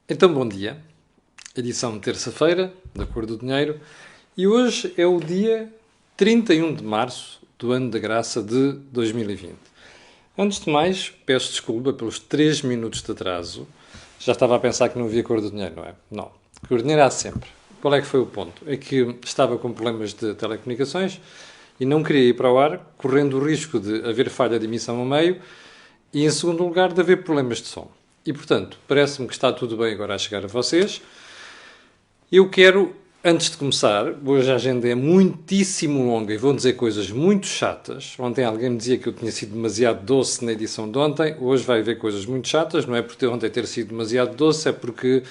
Então, bom dia. Edição de terça-feira, da Cor do Dinheiro. E hoje é o dia 31 de março do ano da graça de 2020. Antes de mais, peço desculpa pelos 3 minutos de atraso. Já estava a pensar que não havia Cor do Dinheiro, não é? Não. Cor do Dinheiro há sempre. Qual é que foi o ponto? É que estava com problemas de telecomunicações e não queria ir para o ar, correndo o risco de haver falha de emissão a meio e, em segundo lugar, de haver problemas de som. E, portanto, parece-me que está tudo bem agora a chegar a vocês. Eu quero, antes de começar, hoje a agenda é muitíssimo longa e vou dizer coisas muito chatas. Ontem alguém me dizia que eu tinha sido demasiado doce na edição de ontem. Hoje vai haver coisas muito chatas. Não é por ontem ter sido demasiado doce, é porque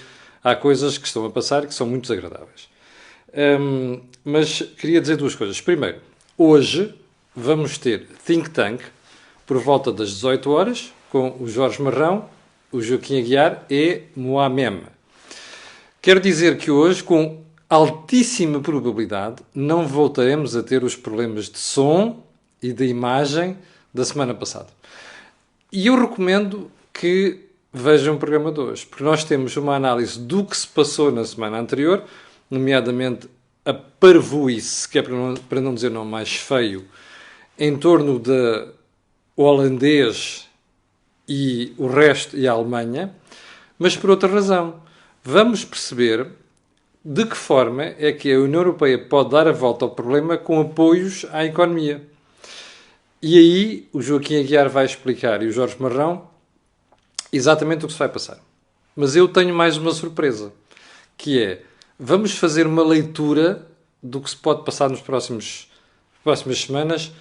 há coisas que estão a passar que são muito desagradáveis. Mas queria dizer duas coisas. Primeiro, hoje vamos ter Think Tank por volta das 18 horas com o Jorge Marrão, o Joaquim Aguiar e Moamem. Quero dizer que hoje, com altíssima probabilidade, não voltaremos a ter os problemas de som e de imagem da semana passada. E eu recomendo que vejam o programa de hoje, porque nós temos uma análise do que se passou na semana anterior, nomeadamente a parvoíce, que é para não dizer não mais feio, em torno do holandês e o resto e a Alemanha, mas por outra razão. Vamos perceber de que forma é que a União Europeia pode dar a volta ao problema com apoios à economia. E aí o Joaquim Aguiar vai explicar e o Jorge Marrão exatamente o que se vai passar. Mas eu tenho mais uma surpresa, que é, vamos fazer uma leitura do que se pode passar nas próximas semanas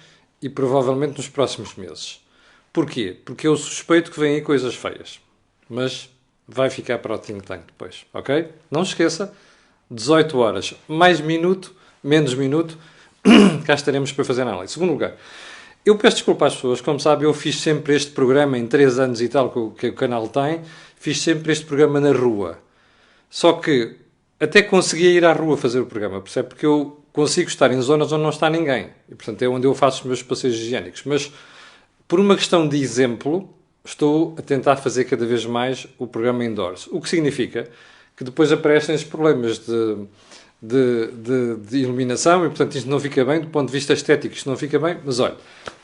e provavelmente nos próximos meses. Porquê? Porque eu suspeito que vêm aí coisas feias. Mas vai ficar para o Think Tank depois, ok? Não se esqueça, 18 horas, mais minuto, menos minuto, cá estaremos para fazer a análise. Segundo lugar, eu peço desculpa às pessoas, como sabe, eu fiz sempre este programa em 3 anos e tal que o canal tem, fiz sempre este programa na rua. Só que até conseguia ir à rua fazer o programa, percebe? Porque eu consigo estar em zonas onde não está ninguém. E, portanto, é onde eu faço os meus passeios higiênicos. Mas, por uma questão de exemplo, estou a tentar fazer cada vez mais o programa indoors. O que significa que depois aparecem os problemas de iluminação e, portanto, isto não fica bem. Do ponto de vista estético, isto não fica bem. Mas, olha,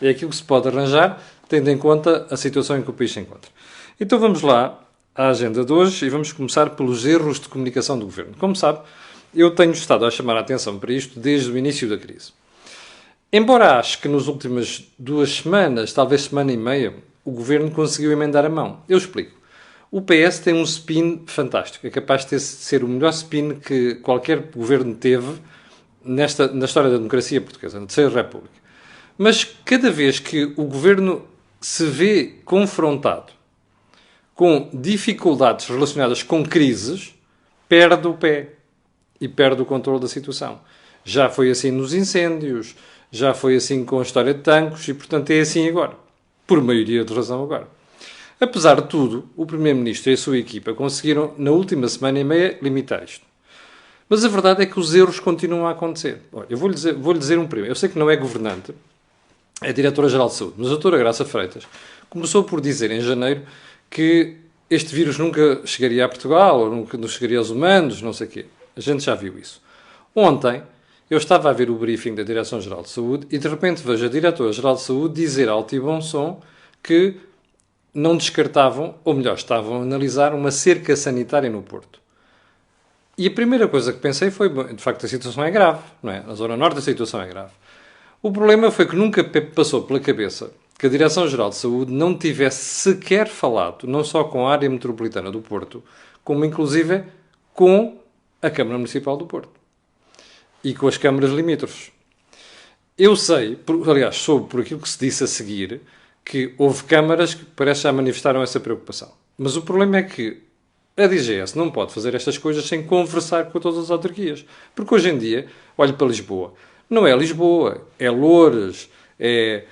é aquilo que se pode arranjar, tendo em conta a situação em que o país se encontra. Então, vamos lá à agenda de hoje e vamos começar pelos erros de comunicação do Governo. Como sabe, eu tenho estado a chamar a atenção para isto desde o início da crise. Embora acho que nas últimas 2 semanas, talvez semana e meia, o Governo conseguiu emendar a mão. Eu explico. O PS tem um spin fantástico. É capaz de ser o melhor spin que qualquer governo teve na história da democracia portuguesa, na Terceira República. Mas cada vez que o Governo se vê confrontado com dificuldades relacionadas com crises, perde o pé e perde o controle da situação. Já foi assim nos incêndios, já foi assim com a história de Tancos e, portanto, é assim agora. Por maioria de razão agora. Apesar de tudo, o Primeiro-Ministro e a sua equipa conseguiram, na última semana e meia, limitar isto. Mas a verdade é que os erros continuam a acontecer. Olha, eu vou-lhe dizer um primeiro. Eu sei que não é governante, é Diretora-Geral de Saúde, mas a doutora Graça Freitas começou por dizer em janeiro que este vírus nunca chegaria a Portugal, ou nunca nos chegaria aos humanos, não sei o quê. A gente já viu isso. Ontem, eu estava a ver o briefing da Direção-Geral de Saúde e de repente vejo a Diretora-Geral de Saúde dizer alto e bom som que não descartavam, ou melhor, estavam a analisar uma cerca sanitária no Porto. E a primeira coisa que pensei foi, de facto, a situação é grave, não é? Na Zona Norte a situação é grave. O problema foi que nunca passou pela cabeça que a Direção-Geral de Saúde não tivesse sequer falado, não só com a área metropolitana do Porto, como inclusive com a Câmara Municipal do Porto. E com as câmaras limítrofes. Eu sei, aliás, soube por aquilo que se disse a seguir, que houve câmaras que parece já manifestaram essa preocupação. Mas o problema é que a DGS não pode fazer estas coisas sem conversar com todas as autarquias. Porque hoje em dia, olhe para Lisboa. Não é Lisboa, é Loures, é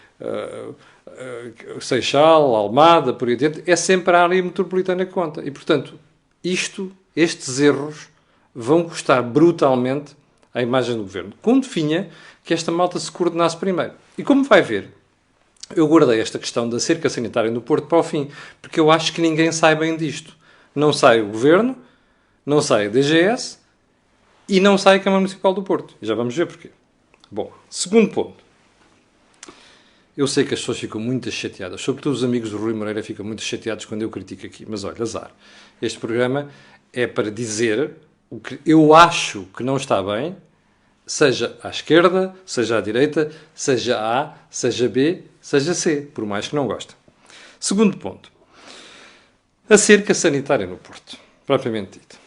Seixal, Almada, por aí dentro. É sempre a área metropolitana que conta. E, portanto, estes erros vão custar brutalmente à imagem do Governo. Convinha que esta malta se coordenasse primeiro. E como vai ver, eu guardei esta questão da cerca sanitária no Porto para o fim, porque eu acho que ninguém sai bem disto. Não sai o Governo, não sai a DGS e não sai a Câmara Municipal do Porto. Já vamos ver porquê. Bom, segundo ponto. Eu sei que as pessoas ficam muito chateadas, sobretudo os amigos do Rui Moreira ficam muito chateados quando eu critico aqui. Mas olha, azar. Este programa é para dizer o que eu acho que não está bem, seja à esquerda, seja à direita, seja A, seja B, seja C, por mais que não gostem. Segundo ponto. A cerca sanitária no Porto, propriamente dito.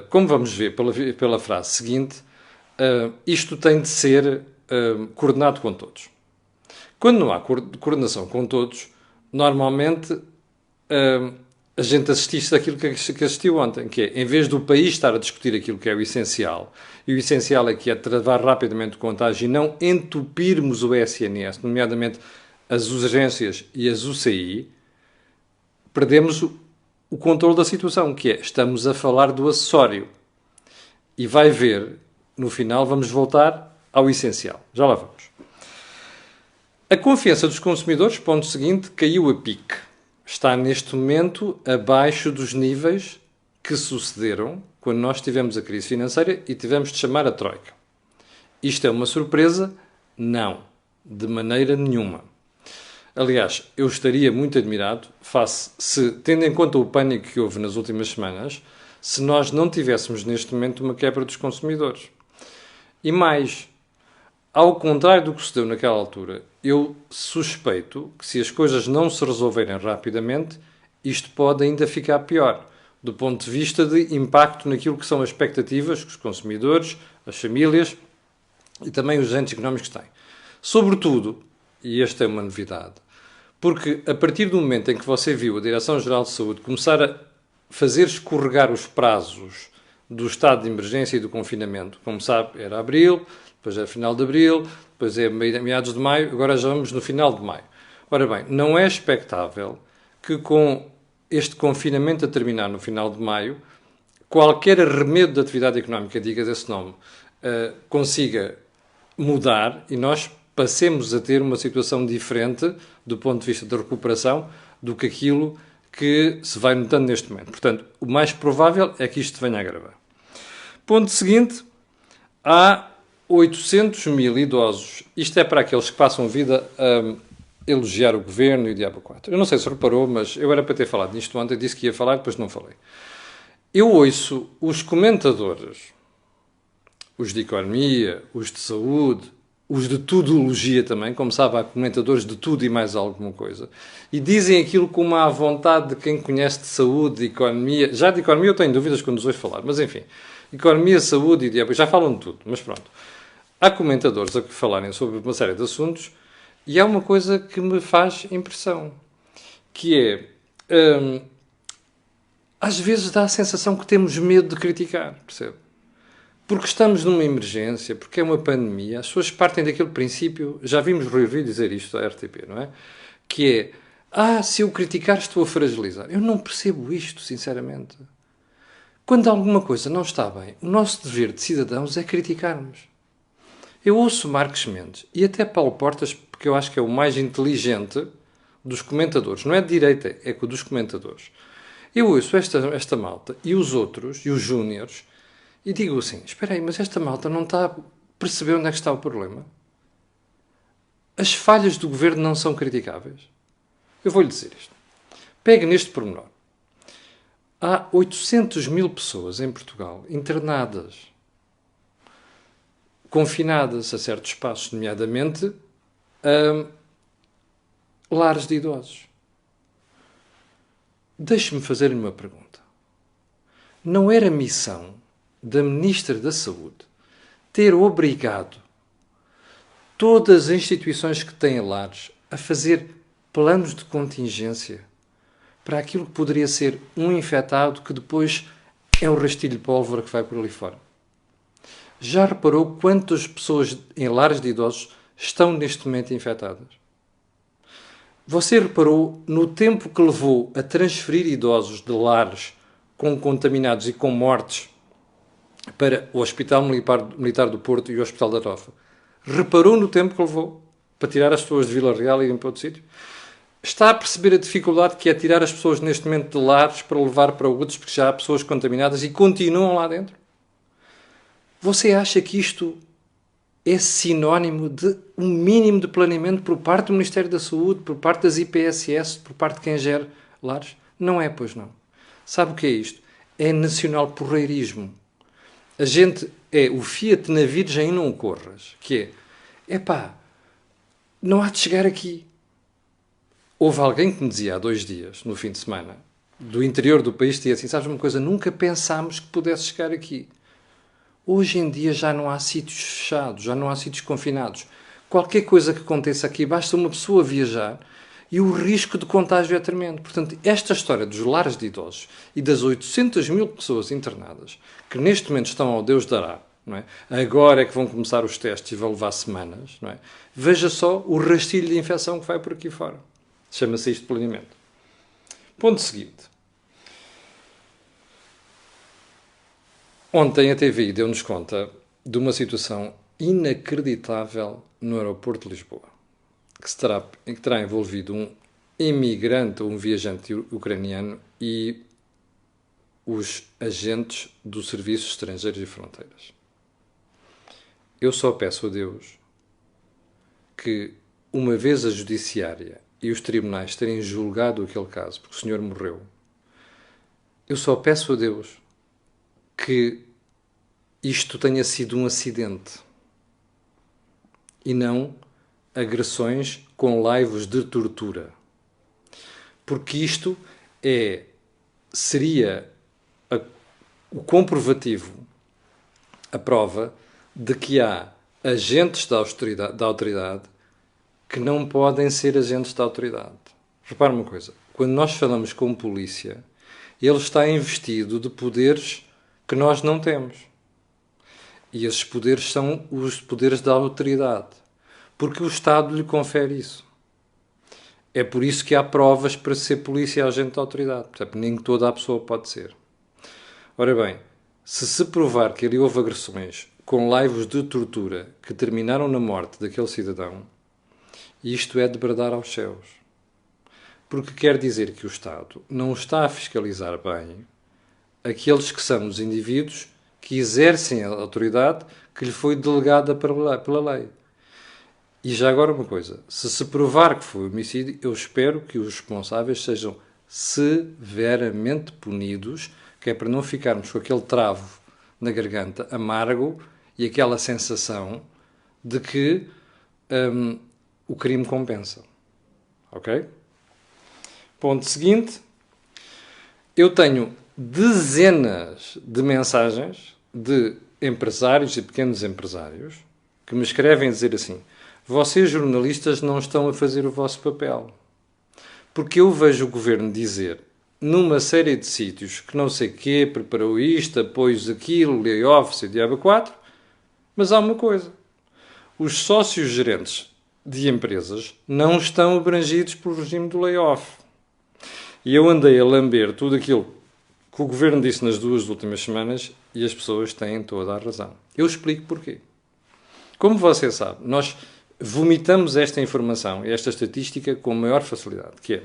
Como vamos ver pela frase seguinte, isto tem de ser coordenado com todos. Quando não há coordenação com todos, normalmente a gente assiste àquilo que assistiu ontem, que é, em vez do país estar a discutir aquilo que é o essencial, e o essencial é que é travar rapidamente o contágio e não entupirmos o SNS, nomeadamente as urgências e as UCI, perdemos o controle da situação, que é, estamos a falar do acessório. E vai ver, no final, vamos voltar ao essencial. Já lá vamos. A confiança dos consumidores, ponto seguinte, caiu a pique. Está neste momento abaixo dos níveis que sucederam quando nós tivemos a crise financeira e tivemos de chamar a Troika. Isto é uma surpresa? Não, de maneira nenhuma. Aliás, eu estaria muito admirado, tendo em conta o pânico que houve nas últimas semanas, se nós não tivéssemos neste momento uma quebra dos consumidores. E mais, ao contrário do que se deu naquela altura, eu suspeito que se as coisas não se resolverem rapidamente, isto pode ainda ficar pior, do ponto de vista de impacto naquilo que são as expectativas que os consumidores, as famílias e também os agentes económicos têm. Sobretudo, e esta é uma novidade, porque a partir do momento em que você viu a Direção-Geral de Saúde começar a fazer escorregar os prazos do estado de emergência e do confinamento, como sabe, era abril, depois é final de abril, depois é meados de maio, agora já vamos no final de maio. Ora bem, não é expectável que com este confinamento a terminar no final de maio, qualquer arremedo da atividade económica, diga desse nome, consiga mudar e nós passemos a ter uma situação diferente do ponto de vista da recuperação do que aquilo que se vai notando neste momento. Portanto, o mais provável é que isto venha a agravar. Ponto seguinte, há 800 mil idosos. Isto é para aqueles que passam a vida a elogiar o governo e o diabo 4. Eu não sei se reparou, mas eu era para ter falado nisto ontem, disse que ia falar, depois não falei. Eu ouço os comentadores, os de economia, os de saúde, os de tudologia também, como sabe, há comentadores de tudo e mais alguma coisa, e dizem aquilo com uma à vontade de quem conhece de saúde, de economia. Já de economia eu tenho dúvidas quando os ouço falar, mas enfim, economia, saúde e diabo, já falam de tudo, mas pronto. Há comentadores a falarem sobre uma série de assuntos e há uma coisa que me faz impressão, que é, às vezes dá a sensação que temos medo de criticar, percebe? Porque estamos numa emergência, porque é uma pandemia, as pessoas partem daquele princípio, já vimos Rui Rio dizer isto à RTP, não é? Que é, se eu criticar estou a fragilizar. Eu não percebo isto, sinceramente. Quando alguma coisa não está bem, o nosso dever de cidadãos é criticarmos. Eu ouço Marcos Mendes e até Paulo Portas, porque eu acho que é o mais inteligente dos comentadores. Não é de direita, é dos comentadores. Eu ouço esta malta e os outros, e os júniores, e digo assim, espera aí, mas esta malta não está a perceber onde é que está o problema? As falhas do governo não são criticáveis? Eu vou-lhe dizer isto. Pegue neste pormenor. Há 800 mil pessoas em Portugal internadas, confinadas a certos espaços, nomeadamente lares de idosos. Deixe-me fazer-lhe uma pergunta. Não era missão da Ministra da Saúde ter obrigado todas as instituições que têm lares a fazer planos de contingência para aquilo que poderia ser um infectado que depois é um rastilho de pólvora que vai por ali fora? Já reparou quantas pessoas em lares de idosos estão neste momento infectadas? Você reparou no tempo que levou a transferir idosos de lares com contaminados e com mortes para o Hospital Militar do Porto e o Hospital da Trofa? Reparou no tempo que levou para tirar as pessoas de Vila Real e irem para outro sítio? Está a perceber a dificuldade que é tirar as pessoas neste momento de lares para levar para outros, porque já há pessoas contaminadas e continuam lá dentro? Você acha que isto é sinónimo de um mínimo de planeamento por parte do Ministério da Saúde, por parte das IPSS, por parte de quem gera lares? Não é, pois não. Sabe o que é isto? É nacional porreirismo. A gente é o Fiat na Virgem e não corras. Que é, epá, não há de chegar aqui. Houve alguém que me dizia há 2 dias, no fim de semana, do interior do país, dizia assim, sabes uma coisa, nunca pensámos que pudesse chegar aqui. Hoje em dia já não há sítios fechados, já não há sítios confinados. Qualquer coisa que aconteça aqui, basta uma pessoa viajar e o risco de contágio é tremendo. Portanto, esta história dos lares de idosos e das 800.000 pessoas internadas, que neste momento estão ao Deus dará, não é? Agora é que vão começar os testes e vão levar semanas, não é? Veja só o rastilho de infecção que vai por aqui fora. Chama-se isto planeamento. Ponto seguinte. Ontem a TVI deu-nos conta de uma situação inacreditável no aeroporto de Lisboa, que terá envolvido um imigrante ou um viajante ucraniano e os agentes do Serviço de Estrangeiros e Fronteiras. Eu só peço a Deus que, uma vez a judiciária e os tribunais terem julgado aquele caso, porque o senhor morreu, eu só peço a Deus que isto tenha sido um acidente e não agressões com laivos de tortura. Porque isto seria o comprovativo, a prova de que há agentes da autoridade que não podem ser agentes da autoridade. Repare uma coisa, quando nós falamos com polícia, ele está investido de poderes que nós não temos. E esses poderes são os poderes da autoridade, porque o Estado lhe confere isso. É por isso que há provas para ser polícia e agente da autoridade. Portanto, nem toda a pessoa pode ser. Ora bem, se provar que ali houve agressões com laivos de tortura que terminaram na morte daquele cidadão, isto é de bradar aos céus. Porque quer dizer que o Estado não está a fiscalizar bem aqueles que são os indivíduos que exercem a autoridade que lhe foi delegada pela lei. E já agora uma coisa, se provar que foi homicídio, eu espero que os responsáveis sejam severamente punidos, que é para não ficarmos com aquele travo na garganta amargo e aquela sensação de que o crime compensa. Ok? Ponto seguinte. Eu tenho dezenas de mensagens de empresários e pequenos empresários que me escrevem a dizer assim: vocês jornalistas não estão a fazer o vosso papel. Porque eu vejo o governo dizer numa série de sítios que não sei quê, preparou isto, apoios aquilo, layoffs e o diabo 4, mas há uma coisa. Os sócios gerentes de empresas não estão abrangidos pelo regime do layoff. E eu andei a lamber tudo aquilo que o governo disse nas 2 últimas semanas e as pessoas têm toda a razão. Eu explico porquê. Como você sabe, nós vomitamos esta informação e esta estatística com maior facilidade, que é,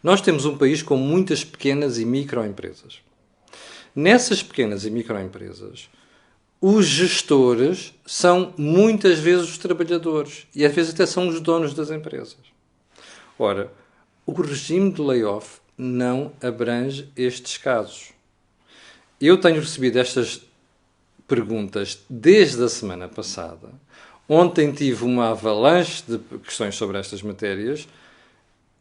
nós temos um país com muitas pequenas e microempresas. Nessas pequenas e microempresas, os gestores são muitas vezes os trabalhadores e às vezes até são os donos das empresas. Ora, o regime de layoff não abrange estes casos. Eu tenho recebido estas perguntas desde a semana passada. Ontem tive uma avalanche de questões sobre estas matérias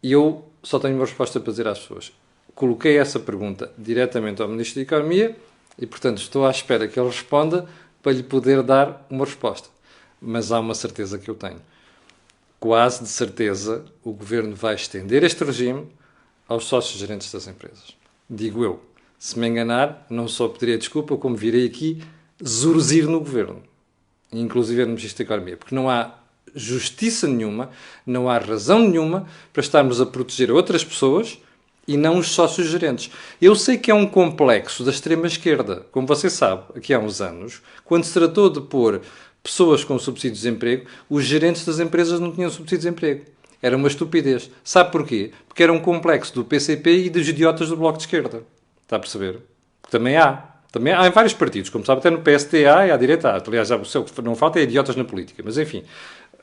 e eu só tenho uma resposta para dizer às pessoas. Coloquei essa pergunta diretamente ao Ministro da Economia e, portanto, estou à espera que ele responda para lhe poder dar uma resposta. Mas há uma certeza que eu tenho. Quase de certeza o Governo vai estender este regime aos sócios gerentes das empresas. Digo eu. Se me enganar, não só pedirei desculpa, como virei aqui zurzir no Governo. Inclusive no Ministro da Economia. Porque não há justiça nenhuma, não há razão nenhuma para estarmos a proteger outras pessoas e não os sócios gerentes. Eu sei que é um complexo da extrema-esquerda. Como você sabe, aqui há uns anos, quando se tratou de pôr pessoas com subsídio de desemprego, os gerentes das empresas não tinham subsídio de desemprego. Era uma estupidez. Sabe porquê? Porque era um complexo do PCP e dos idiotas do Bloco de Esquerda. Está a perceber? Também há. Também há em vários partidos. Como sabe, até no PSD há e à direita há. Aliás, o que não falta é idiotas na política. Mas, enfim,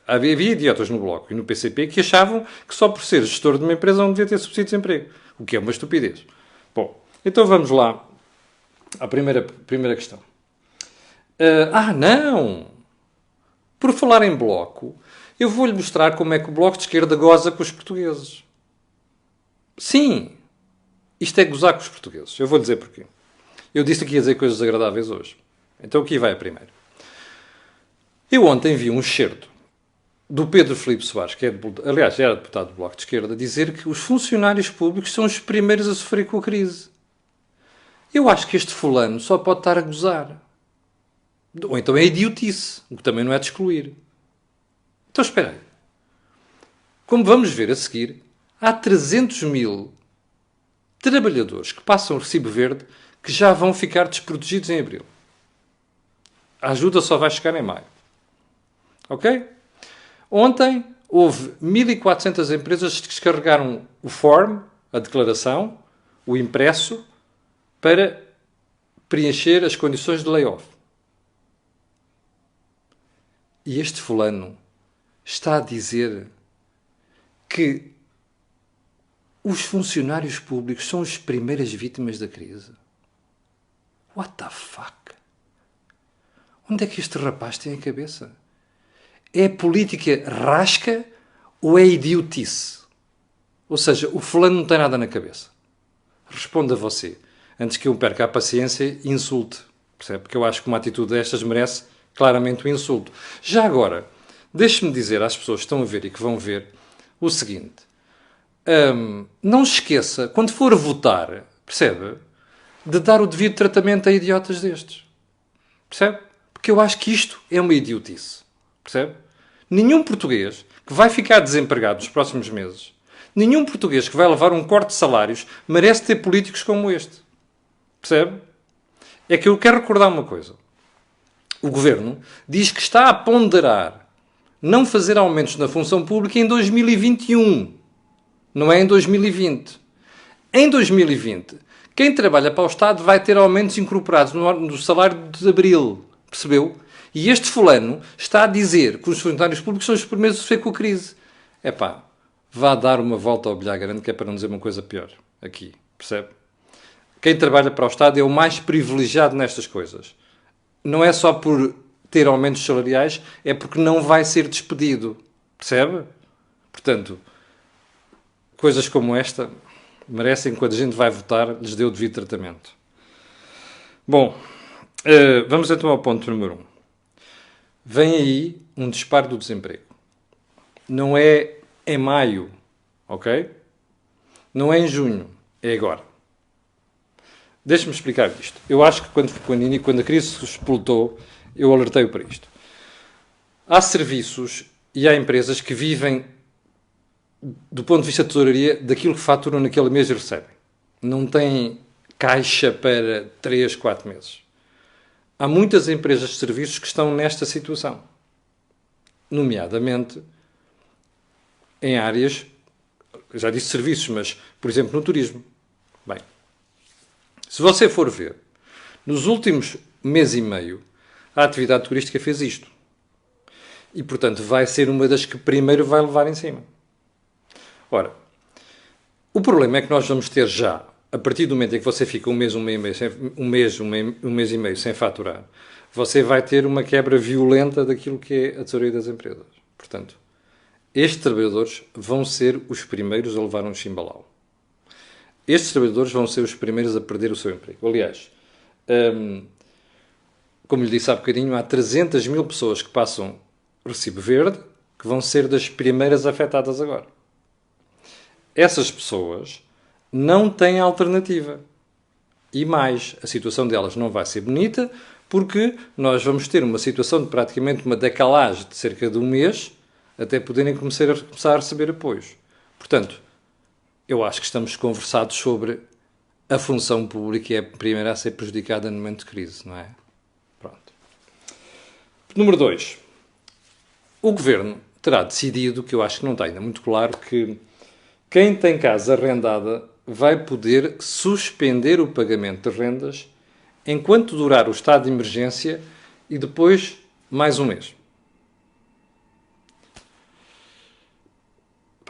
havia idiotas no Bloco e no PCP que achavam que só por ser gestor de uma empresa não devia ter subsídio de desemprego. O que é uma estupidez. Bom, então vamos lá à primeira questão. Não! Por falar em Bloco, eu vou-lhe mostrar como é que o Bloco de Esquerda goza com os portugueses. Sim! Isto é gozar com os portugueses. Eu vou dizer porquê. Eu disse que ia dizer coisas agradáveis hoje. Então aqui vai a primeira. Eu ontem vi um excerto do Pedro Filipe Soares, que aliás, era deputado do Bloco de Esquerda, dizer que os funcionários públicos são os primeiros a sofrer com a crise. Eu acho que este fulano só pode estar a gozar. Ou então é idiotice, o que também não é de excluir. Então espera aí. Como vamos ver a seguir, há 300 mil trabalhadores que passam o recibo verde que já vão ficar desprotegidos em abril. A ajuda só vai chegar em maio. Ok? Ontem houve 1.400 empresas que descarregaram o form, a declaração, o impresso, para preencher as condições de layoff. E este fulano está a dizer que os funcionários públicos são as primeiras vítimas da crise. What the fuck? Onde é que este rapaz tem a cabeça? É política rasca ou é idiotice? Ou seja, o fulano não tem nada na cabeça. Responda você, antes que eu perca a paciência e insulte. Percebe? Porque eu acho que uma atitude destas merece claramente o insulto. Já agora, deixe-me dizer às pessoas que estão a ver e que vão ver o seguinte. Não se esqueça, quando for votar, percebe? De dar o devido tratamento a idiotas destes. Percebe? Porque eu acho que isto é uma idiotice. Percebe? Nenhum português que vai ficar desempregado nos próximos meses, nenhum português que vai levar um corte de salários merece ter políticos como este. Percebe? É que eu quero recordar uma coisa. O Governo diz que está a ponderar não fazer aumentos na função pública em 2021. Não é em 2020. Em 2020, quem trabalha para o Estado vai ter aumentos incorporados no salário de abril. Percebeu? E este fulano está a dizer que os funcionários públicos são os primeiros a sofrer com a crise. Epá, vá dar uma volta ao bilhar grande, que é para não dizer uma coisa pior. Aqui. Percebe? Quem trabalha para o Estado é o mais privilegiado nestas coisas. Não é só por ter aumentos salariais, é porque não vai ser despedido. Percebe? Portanto, coisas como esta merecem que quando a gente vai votar lhes dê o devido tratamento. Bom, vamos então ao ponto número 1. Vem aí um disparo do desemprego. Não é em maio, ok? Não é em junho, é agora. Deixe-me explicar isto. Eu acho que quando a crise explotou, eu alertei-o para isto. Há serviços e há empresas que vivem, do ponto de vista de tesouraria, daquilo que faturam naquele mês e recebem. Não têm caixa para 3, 4 meses. Há muitas empresas de serviços que estão nesta situação. Nomeadamente em áreas, já disse serviços, mas, por exemplo, no turismo. Bem, se você for ver, nos últimos mês e meio, a atividade turística fez isto. E, portanto, vai ser uma das que primeiro vai levar em cima. Ora, o problema é que nós vamos ter já, a partir do momento em que você fica um mês e meio sem faturar, você vai ter uma quebra violenta daquilo que é a tesouraria das empresas. Portanto, estes trabalhadores vão ser os primeiros a levar um chimbalau. Estes trabalhadores vão ser os primeiros a perder o seu emprego. Aliás, como lhe disse há bocadinho, há 300 mil pessoas que passam recibo verde que vão ser das primeiras afetadas agora. Essas pessoas não têm alternativa. E mais, a situação delas não vai ser bonita porque nós vamos ter uma situação de praticamente uma decalagem de cerca de um mês até poderem começar a receber apoios. Portanto, eu acho que estamos conversados sobre a função pública é a primeira a ser prejudicada no momento de crise, não é? Pronto. Número 2. O Governo terá decidido, que eu acho que não está ainda muito claro, que quem tem casa arrendada vai poder suspender o pagamento de rendas enquanto durar o estado de emergência e depois mais um mês.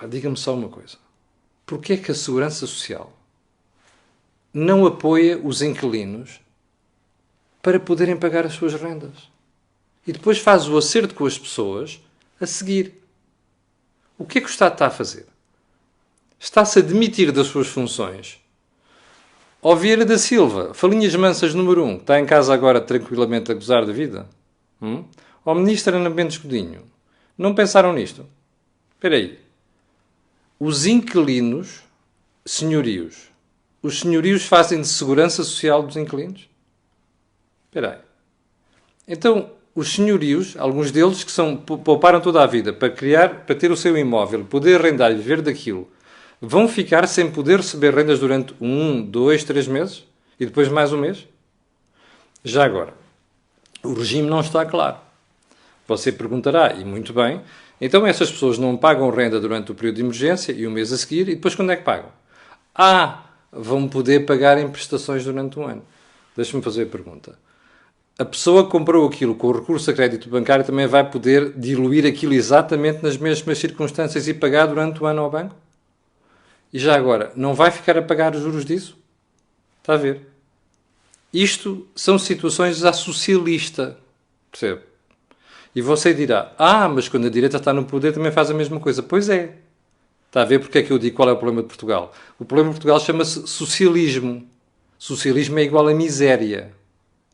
Diga-me só uma coisa. Porquê é que a Segurança Social não apoia os inquilinos para poderem pagar as suas rendas? E depois faz o acerto com as pessoas a seguir. O que é que o Estado está a fazer? Está-se a demitir das suas funções. Ó Vieira da Silva, Falinhas Mansas número 1, que está em casa agora tranquilamente a gozar da vida? Ó Ministro Ana Mendes Godinho, não pensaram nisto? Espera aí. Os inquilinos, senhorios, os senhorios fazem de segurança social dos inquilinos? Espera aí. Então, os senhorios, alguns deles que pouparam toda a vida para ter o seu imóvel, poder arrendar e viver daquilo, vão ficar sem poder receber rendas durante 1, 2, 3 meses? E depois mais um mês? Já agora, o regime não está claro. Você perguntará, e muito bem, então essas pessoas não pagam renda durante o período de emergência e o mês a seguir, e depois quando é que pagam? Vão poder pagar em prestações durante um ano. Deixa-me fazer a pergunta. A pessoa que comprou aquilo com o recurso a crédito bancário também vai poder diluir aquilo exatamente nas mesmas circunstâncias e pagar durante o ano ao banco? E já agora, não vai ficar a pagar os juros disso? Está a ver? Isto são situações à socialista. Percebe? E você dirá, mas quando a direita está no poder também faz a mesma coisa. Pois é. Está a ver porque é que eu digo qual é o problema de Portugal? O problema de Portugal chama-se socialismo. Socialismo é igual a miséria,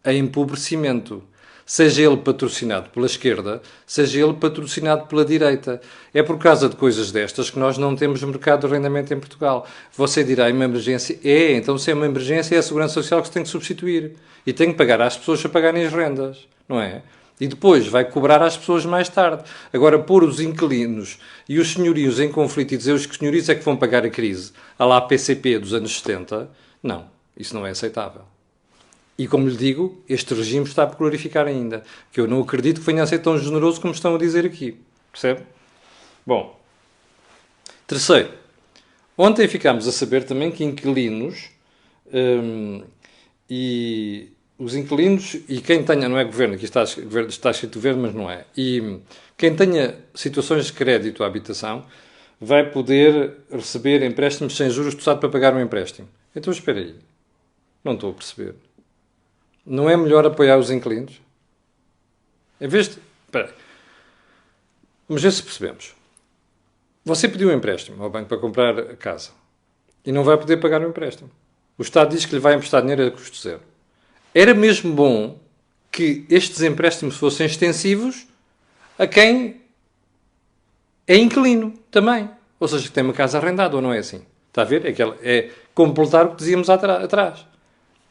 a empobrecimento. Seja ele patrocinado pela esquerda, seja ele patrocinado pela direita. É por causa de coisas destas que nós não temos mercado de arrendamento em Portugal. Você dirá, é uma emergência? Então se é uma emergência é a Segurança Social que se tem que substituir. E tem que pagar às pessoas a pagarem as rendas, não é? E depois vai cobrar às pessoas mais tarde. Agora, pôr os inquilinos e os senhorios em conflito e dizer os senhorios é que vão pagar a crise, à lá PCP dos anos 70, não, isso não é aceitável. E como lhe digo, este regime está a glorificar ainda, que eu não acredito que venha a ser tão generoso como estão a dizer aqui. Percebe? Bom. Terceiro. Ontem ficámos a saber também que inquilinos e os inquilinos e quem tenha, não é governo, aqui está escrito governo, mas não é, e quem tenha situações de crédito à habitação vai poder receber empréstimos sem juros do Estado para pagar um empréstimo. Então espera aí. Não estou a perceber. Não é melhor apoiar os inquilinos? Em vez de... Espera aí. Vamos ver se percebemos. Você pediu um empréstimo ao banco para comprar a casa e não vai poder pagar o empréstimo. O Estado diz que lhe vai emprestar dinheiro a custo zero. Era mesmo bom que estes empréstimos fossem extensivos a quem é inquilino também. Ou seja, que tem uma casa arrendada, ou não é assim? Está a ver? É completar o que dizíamos atrás.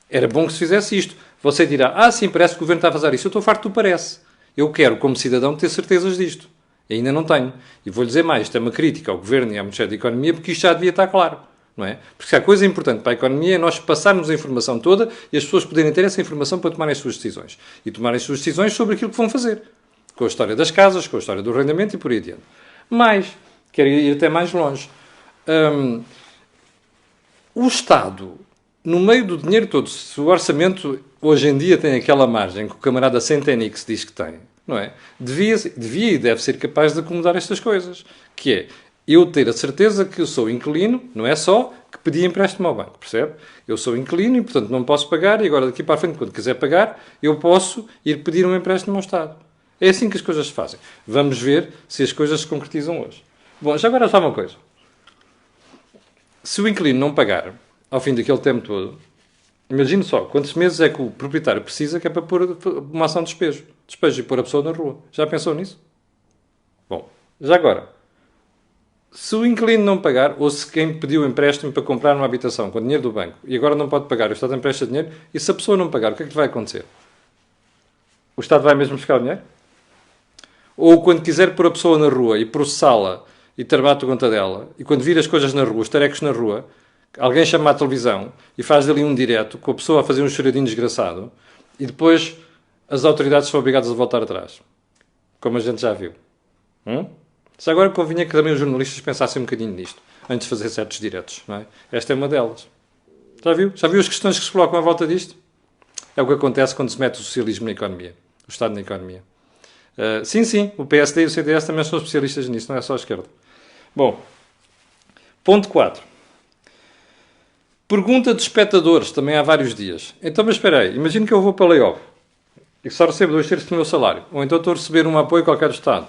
Era bom que se fizesse isto. Você dirá, sim, parece que o governo está a fazer isso. Eu estou farto do parece. Eu quero, como cidadão, ter certezas disto. E ainda não tenho. E vou-lhe dizer mais, isto é uma crítica ao governo e à Ministério da Economia, porque isto já devia estar claro. Não é? Porque a coisa importante para a economia é nós passarmos a informação toda e as pessoas poderem ter essa informação para tomarem as suas decisões. E tomarem as suas decisões sobre aquilo que vão fazer. Com a história das casas, com a história do arrendamento e por aí adiante. Mas, quero ir até mais longe. O Estado, no meio do dinheiro todo, se o orçamento hoje em dia tem aquela margem que o camarada Centenix diz que tem, não é? Devia e deve ser capaz de acomodar estas coisas. Que é, eu ter a certeza que eu sou inquilino, não é só que pedi empréstimo ao banco, percebe? Eu sou inquilino e, portanto, não posso pagar e agora daqui para a frente, quando quiser pagar, eu posso ir pedir um empréstimo ao Estado. É assim que as coisas se fazem. Vamos ver se as coisas se concretizam hoje. Bom, já agora só uma coisa. Se o inquilino não pagar, ao fim daquele tempo todo, imagine só, quantos meses é que o proprietário precisa que é para pôr uma ação de despejo. Despejo e pôr a pessoa na rua. Já pensou nisso? Bom, já agora, se o inquilino não pagar, ou se quem pediu empréstimo para comprar uma habitação com dinheiro do banco e agora não pode pagar, o Estado empresta dinheiro, e se a pessoa não pagar, o que é que vai acontecer? O Estado vai mesmo buscar o dinheiro? Ou quando quiser pôr a pessoa na rua e processá-la e ter bate conta dela, e quando vir as coisas na rua, os tarecos na rua, alguém chama à televisão e faz ali um direto com a pessoa a fazer um choradinho desgraçado e depois as autoridades são obrigadas a voltar atrás. Como a gente já viu. Já agora convinha que também os jornalistas pensassem um bocadinho nisto, antes de fazer certos diretos, não é? Esta é uma delas. Já viu? Já viu as questões que se colocam à volta disto? É o que acontece quando se mete o socialismo na economia, o Estado na economia. Sim, o PSD e o CDS também são especialistas nisso, não é só a esquerda. Bom, ponto 4. Pergunta de espectadores, também há vários dias. Então, mas espera aí, imagino que eu vou para layoff e só recebo 2/3 do meu salário. Ou então estou a receber um apoio qualquer do Estado.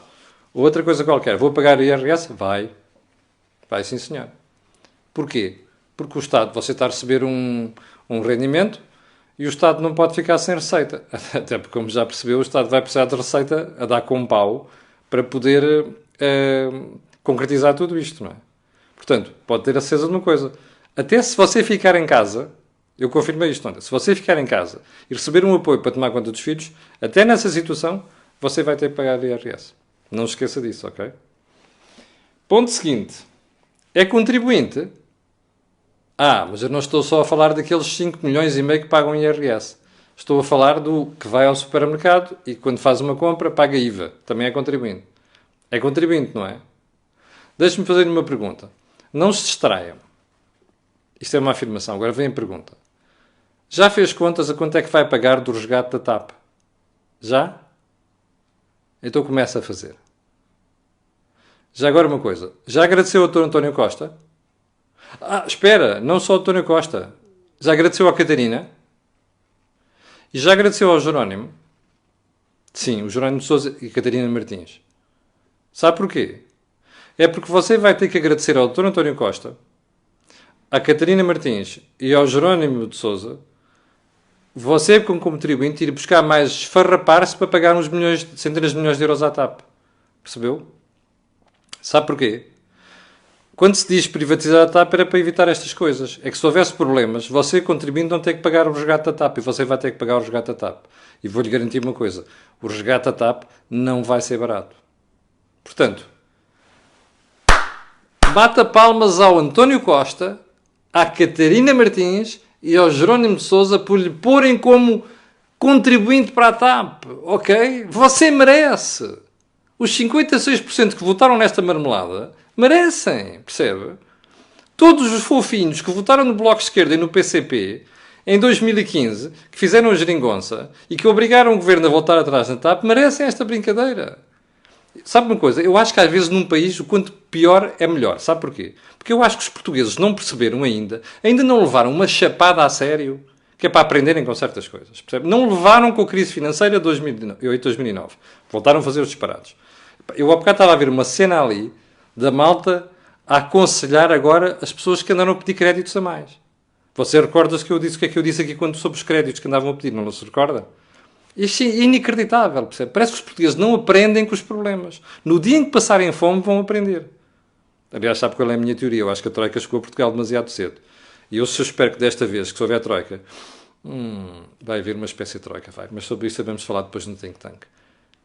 Ou outra coisa qualquer. Vou pagar IRS? Vai. Vai sim, senhor. Porquê? Porque o Estado, você está a receber um rendimento e o Estado não pode ficar sem receita. Até porque, como já percebeu, o Estado vai precisar de receita a dar com pau para poder concretizar tudo isto, não é? Portanto, pode ter a certeza de uma coisa. Até se você ficar em casa, eu confirmei isto ontem, se você ficar em casa e receber um apoio para tomar conta dos filhos, até nessa situação, você vai ter que pagar IRS. Não se esqueça disso, ok? Ponto seguinte. É contribuinte? Mas eu não estou só a falar daqueles 5,5 milhões que pagam IRS. Estou a falar do que vai ao supermercado e quando faz uma compra paga IVA. Também é contribuinte. É contribuinte, não é? Deixe-me fazer-lhe uma pergunta. Não se distraiam. Isto é uma afirmação. Agora vem a pergunta. Já fez contas a quanto é que vai pagar do resgate da TAP? Já? Então começa a fazer. Já agora uma coisa. Já agradeceu ao Dr. António Costa? Espera. Não só ao António Costa. Já agradeceu à Catarina? E já agradeceu ao Jerónimo? Sim, o Jerónimo de Sousa e a Catarina Martins. Sabe porquê? É porque você vai ter que agradecer ao Dr. António Costa, à Catarina Martins e ao Jerónimo de Sousa, você, como contribuinte, ir buscar mais esfarrapar-se para pagar uns milhões, centenas de milhões de euros à TAP. Percebeu? Sabe porquê? Quando se diz privatizar a TAP era para evitar estas coisas. É que se houvesse problemas, você, contribuinte, não tem que pagar o resgate da TAP e você vai ter que pagar o resgate da TAP. E vou-lhe garantir uma coisa. O resgate da TAP não vai ser barato. Portanto, bata palmas ao António Costa, à Catarina Martins e ao Jerónimo de Sousa por lhe porem como contribuinte para a TAP, ok? Você merece. Os 56% que votaram nesta marmelada merecem, percebe? Todos os fofinhos que votaram no Bloco de Esquerda e no PCP em 2015, que fizeram a geringonça e que obrigaram o governo a voltar atrás na TAP, merecem esta brincadeira. Sabe uma coisa? Eu acho que às vezes num país o quanto pior é melhor. Sabe porquê? Porque eu acho que os portugueses não perceberam ainda não levaram uma chapada a sério, que é para aprenderem com certas coisas. Percebe? Não levaram com a crise financeira de 2008, 2009. Voltaram a fazer os disparados. Eu há bocado estava a ver uma cena ali da malta a aconselhar agora as pessoas que andaram a pedir créditos a mais. Você recorda-se que eu disse o que é que eu disse aqui quando sobre os créditos que andavam a pedir, não se recorda? Isto é inacreditável, percebe? Parece que os portugueses não aprendem com os problemas. No dia em que passarem fome, vão aprender. Aliás, sabe qual é a minha teoria? Eu acho que a Troika chegou a Portugal demasiado cedo. E eu espero que desta vez, que se houver Troika, vai haver uma espécie de Troika, vai. Mas sobre isso sabemos falar depois no Think Tank.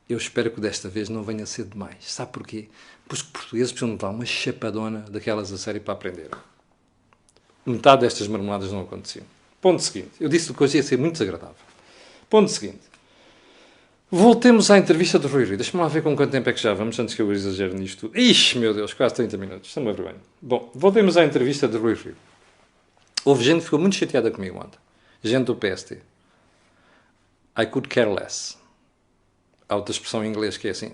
Eu espero que desta vez não venha cedo demais. Sabe porquê? Pois que os portugueses precisam de dar uma chapadona daquelas a sério para aprender. Metade destas marmeladas não aconteciam. Ponto seguinte. Eu disse que hoje ia ser muito desagradável. Ponto seguinte. Voltemos à entrevista do Rui Rio. Deixa-me lá ver com quanto tempo é que já vamos, antes que eu exagere nisto. Ixi, meu Deus, quase 30 minutos. Isto é uma vergonha. Bom, voltemos à entrevista de Rui Rio. Houve gente que ficou muito chateada comigo ontem. Gente do PST. I could care less. Há outra expressão em inglês que é assim.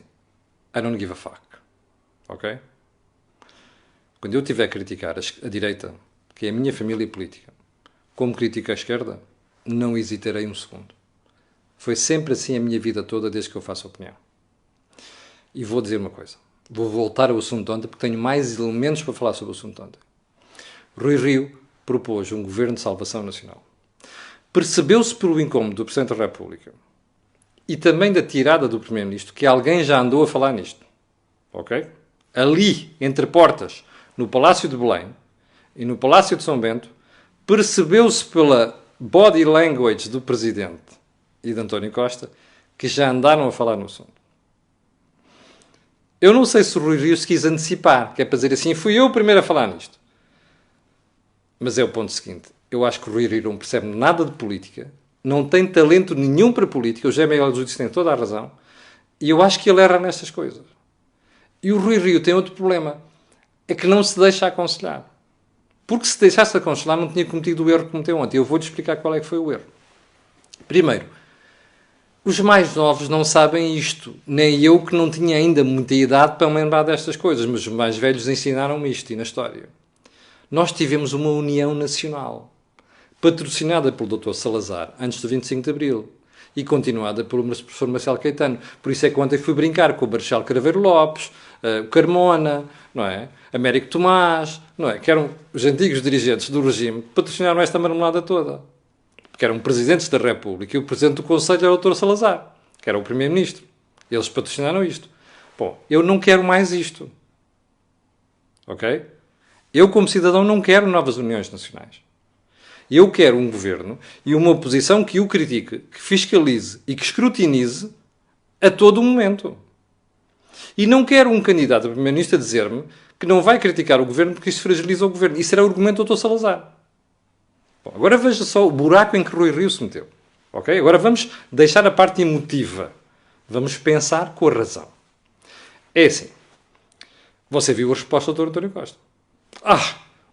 I don't give a fuck. Ok? Quando eu estiver a criticar a direita, que é a minha família política, como critico a esquerda, não hesitarei um segundo. Foi sempre assim a minha vida toda, desde que eu faço opinião. E vou dizer uma coisa. Vou voltar ao assunto de ontem, porque tenho mais elementos para falar sobre o assunto de ontem. Rui Rio propôs um governo de salvação nacional. Percebeu-se pelo incómodo do Presidente da República e também da tirada do Primeiro-Ministro que alguém já andou a falar nisto. Ok? Ali, entre portas, no Palácio de Belém e no Palácio de São Bento, percebeu-se pela body language do Presidente e de António Costa que já andaram a falar no assunto. Eu não sei se o Rui Rio se quis antecipar, que é para dizer assim, fui eu o primeiro a falar nisto. Mas é o ponto seguinte. Eu acho que o Rui Rio não percebe nada de política, não tem talento nenhum para política, o José Miguel Jesus tem toda a razão, e eu acho que ele erra nestas coisas. E o Rui Rio tem outro problema. É que não se deixa aconselhar. Porque se deixasse aconselhar não tinha cometido o erro que cometeu ontem. Eu vou-lhe explicar qual é que foi o erro. Primeiro, os mais novos não sabem isto. Nem eu, que não tinha ainda muita idade para me lembrar destas coisas. Mas os mais velhos ensinaram-me isto e na história. Nós tivemos uma União Nacional, patrocinada pelo Dr. Salazar, antes do 25 de Abril, e continuada pelo professor Marcelo Caetano. Por isso é que ontem fui brincar com o Marcelo Craveiro Lopes, o Carmona, não é? Américo Tomás, não é? Que eram os antigos dirigentes do regime que patrocinaram esta marmelada toda. Que eram presidentes da República e o presidente do Conselho era o Dr. Salazar, que era o primeiro-ministro. Eles patrocinaram isto. Bom, eu não quero mais isto. Ok? Eu, como cidadão, não quero novas uniões nacionais. Eu quero um governo e uma oposição que o critique, que fiscalize e que escrutinize a todo momento. E não quero um candidato a primeiro-ministro a dizer-me que não vai criticar o governo porque isso fragiliza o governo. Isso era o argumento do Dr. Salazar. Bom, agora veja só o buraco em que Rui Rio se meteu. Ok? Agora vamos deixar a parte emotiva. Vamos pensar com a razão. É assim. Você viu a resposta do Dr. António Costa.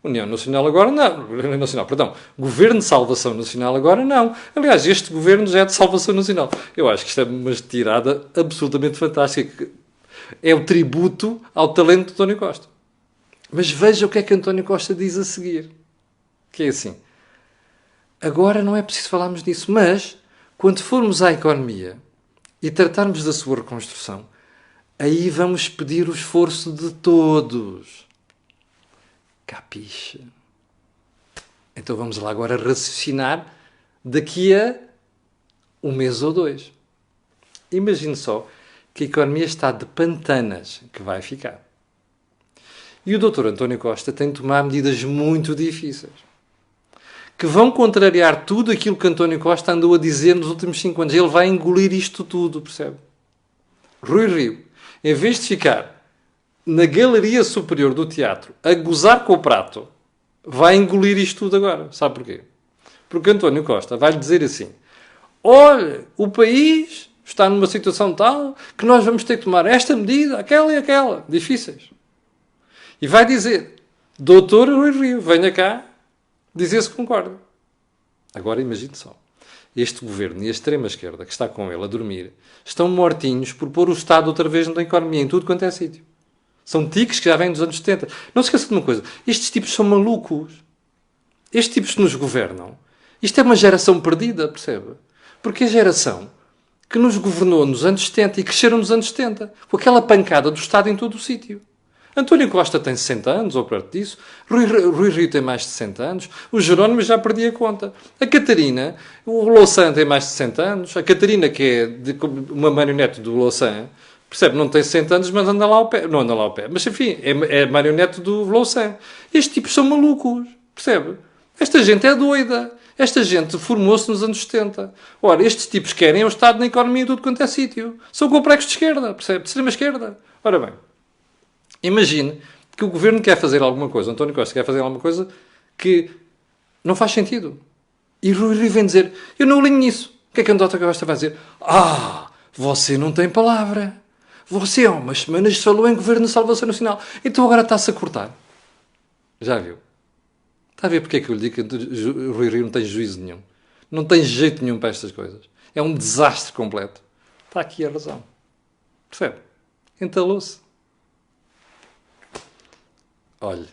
União Nacional agora não. Governo de Salvação Nacional agora não. Aliás, este governo já é de Salvação Nacional. Eu acho que isto é uma tirada absolutamente fantástica. É o tributo ao talento de António Costa. Mas veja o que é que António Costa diz a seguir. Que é assim. Agora não é preciso falarmos disso, mas quando formos à economia e tratarmos da sua reconstrução, aí vamos pedir o esforço de todos. Capixa? Então vamos lá agora raciocinar daqui a um mês ou dois. Imagine só que a economia está de pantanas que vai ficar. E o Dr. António Costa tem de tomar medidas muito difíceis, que vão contrariar tudo aquilo que António Costa andou a dizer nos últimos 5 anos. Ele vai engolir isto tudo, percebe? Rui Rio, em vez de ficar na galeria superior do teatro a gozar com o prato, vai engolir isto tudo agora. Sabe porquê? Porque António Costa vai-lhe dizer assim: olha, o país está numa situação tal que nós vamos ter que tomar esta medida, aquela e aquela, difíceis. E vai dizer: doutor Rui Rio, venha cá dizer se concorda. Agora imagine só. Este governo e a extrema-esquerda que está com ele a dormir estão mortinhos por pôr o Estado outra vez na economia, em tudo quanto é sítio. São tiques que já vêm dos anos 70. Não se esqueça de uma coisa. Estes tipos são malucos. Estes tipos que nos governam. Isto é uma geração perdida, percebe? Porque a geração que nos governou nos anos 70 e cresceram nos anos 70, com aquela pancada do Estado em todo o sítio. António Costa tem 60 anos, ou perto disso. Rui Rio tem mais de 60 anos. O Jerónimo já perdia a conta. A Catarina, o Louçã tem mais de 60 anos. A Catarina, que é uma marionete do Louçã, percebe, não tem 60 anos, mas anda lá ao pé. Não anda lá ao pé. Mas, enfim, é marionete do Louçã. Estes tipos são malucos, percebe? Esta gente é doida. Esta gente formou-se nos anos 70. Ora, estes tipos querem o Estado na economia em tudo quanto é sítio. São complexos de esquerda, percebe? De extrema-esquerda. Ora bem, imagine que o governo quer fazer alguma coisa, António Costa quer fazer alguma coisa que não faz sentido. E Rui Rio vem dizer: eu não alinho nisso. O que é que António Costa vai dizer? Você não tem palavra. Você há umas semanas falou em Governo de Salvação Nacional. Então agora está-se a cortar. Já viu? Está a ver porque é que eu lhe digo que o Rui Rio não tem juízo nenhum? Não tem jeito nenhum para estas coisas. É um desastre completo. Está aqui a razão. Percebe? Entalou-se. Olha,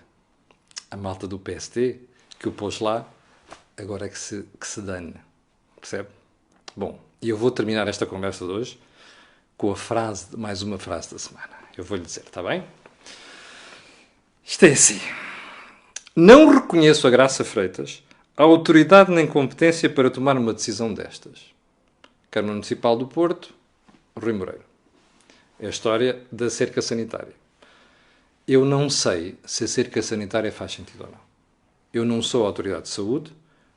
a malta do PST que o pôs lá, agora é que se dane. Percebe? Bom, e eu vou terminar esta conversa de hoje com mais uma frase da semana. Eu vou-lhe dizer, está bem? Isto é assim. Não reconheço a Graça Freitas a autoridade nem competência para tomar uma decisão destas. Câmara Municipal do Porto, Rui Moreira. É a história da cerca sanitária. Eu não sei se a cerca sanitária faz sentido ou não. Eu não sou autoridade de saúde,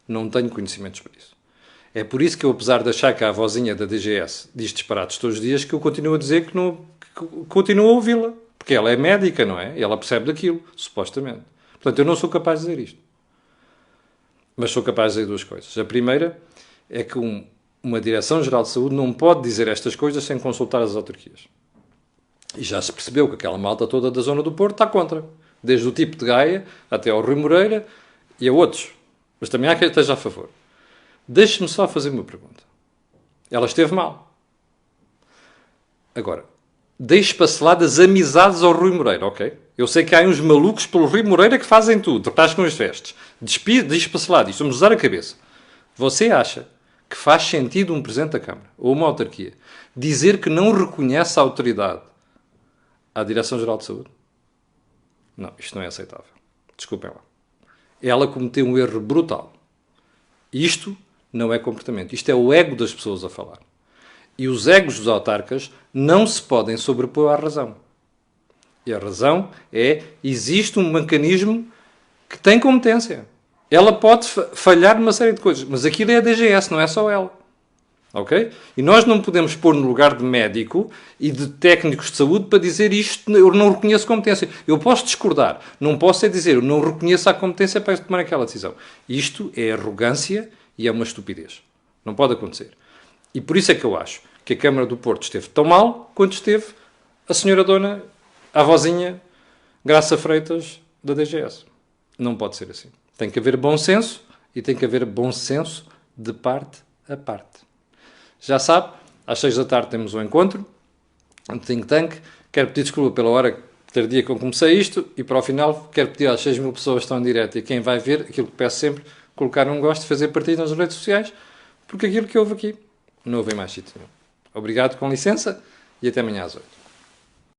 não tenho conhecimentos para isso. É por isso que eu, apesar de achar que a vozinha da DGS diz disparates todos os dias, que eu continuo a dizer que continuo a ouvi-la. Porque ela é médica, não é? E ela percebe daquilo, supostamente. Portanto, eu não sou capaz de dizer isto. Mas sou capaz de dizer duas coisas. A primeira é que uma Direção-Geral de Saúde não pode dizer estas coisas sem consultar as autarquias. E já se percebeu que aquela malta toda da zona do Porto está contra. Desde o tipo de Gaia até ao Rui Moreira e a outros. Mas também há quem esteja a favor. Deixe-me só fazer uma pergunta. Ela esteve mal. Agora, deixe para-se lá das amizades ao Rui Moreira, ok? Eu sei que há uns malucos pelo Rui Moreira que fazem tudo, rascam as vestes. Deixe para-se lá disso, vamos usar a cabeça. Você acha que faz sentido um Presidente da Câmara ou uma autarquia dizer que não reconhece a autoridade à Direção-Geral de Saúde? Não, isto não é aceitável. Desculpem lá. Ela cometeu um erro brutal. Isto não é comportamento. Isto é o ego das pessoas a falar. E os egos dos autarcas não se podem sobrepor à razão. E a razão é, existe um mecanismo que tem competência. Ela pode falhar numa série de coisas, mas aquilo é a DGS, não é só ela. Ok? E nós não podemos pôr no lugar de médico e de técnicos de saúde para dizer isto, eu não reconheço competência. Eu posso discordar, não posso é dizer, eu não reconheço a competência para tomar aquela decisão. Isto é arrogância e é uma estupidez. Não pode acontecer. E por isso é que eu acho que a Câmara do Porto esteve tão mal quanto esteve a senhora dona, a vozinha Graça Freitas da DGS. Não pode ser assim. Tem que haver bom senso e tem que haver bom senso de parte a parte. Já sabe, às 6 da tarde temos um encontro, um think tank. Quero pedir desculpa pela hora tardia que eu comecei isto e para o final quero pedir às 6.000 pessoas que estão em direto e quem vai ver, aquilo que peço sempre, colocar um gosto, fazer partilha nas redes sociais, porque aquilo que houve aqui não houve em mais sítio nenhum. Obrigado, com licença, e até amanhã às 8.